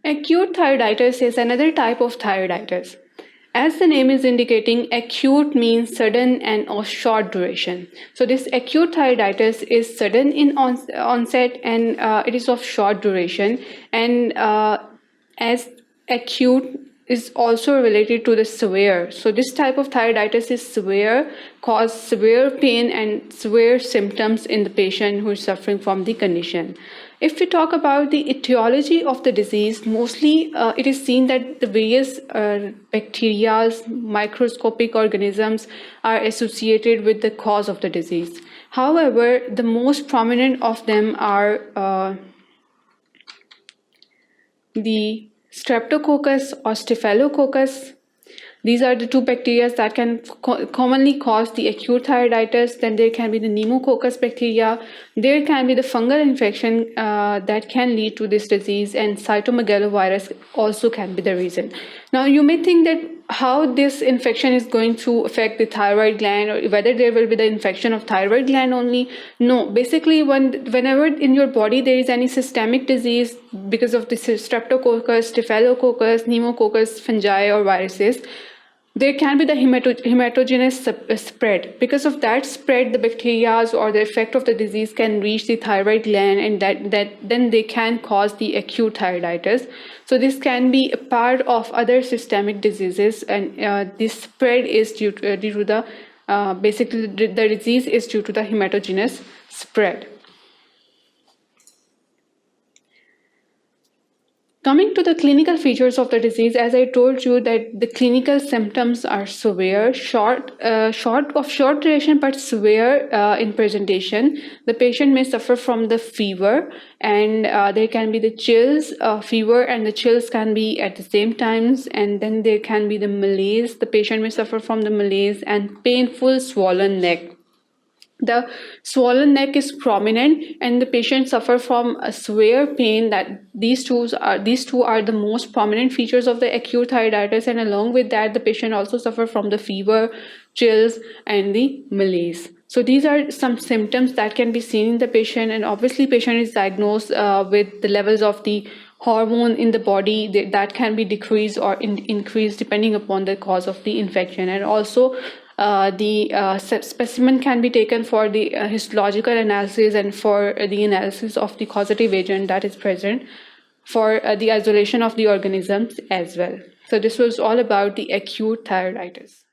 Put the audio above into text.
Acute thyroiditis is another type of thyroiditis. As the name is indicating, acute means sudden and of short duration. So this acute thyroiditis is sudden in onset and it is of short duration. And as acute is also related to the severe. So this type of thyroiditis is severe, cause severe pain and severe symptoms in the patient who is suffering from the condition. If we talk about the etiology of the disease, mostly it is seen that the various bacteria, microscopic organisms are associated with the cause of the disease. However, the most prominent of them are the Streptococcus or Staphylococcus. These are the two bacteria that can commonly cause the acute thyroiditis. Then there can be the pneumococcus bacteria. There can be the fungal infection that can lead to this disease, and cytomegalovirus also can be the reason. Now you may think that how this infection is going to affect the thyroid gland, or whether there will be the infection of thyroid gland only. No, basically whenever in your body there is any systemic disease because of the Streptococcus, Staphylococcus, pneumococcus, fungi or viruses, there can be the hematogenous spread. Because of that spread, the bacteria or the effect of the disease can reach the thyroid gland, and then they can cause the acute thyroiditis. So this can be a part of other systemic diseases, and this spread is due to the basically the disease is due to the hematogenous spread. Coming to the clinical features of the disease, as I told you that the clinical symptoms are severe, short duration, but severe in presentation. The patient may suffer from the fever, and there can be the chills, fever, and the chills can be at the same times, and then there can be the malaise. The patient may suffer from the malaise and painful swollen neck. The swollen neck is prominent, and the patient suffer from a severe pain. That these two are the most prominent features of the acute thyroiditis, and along with that, the patient also suffer from the fever, chills, and the malaise. So these are some symptoms that can be seen in the patient, and obviously, patient is diagnosed with the levels of the hormone in the body that can be decreased or increased depending upon the cause of the infection, and also the specimen can be taken for the histological analysis and for the analysis of the causative agent that is present for the isolation of the organisms as well. So this was all about the acute thyroiditis.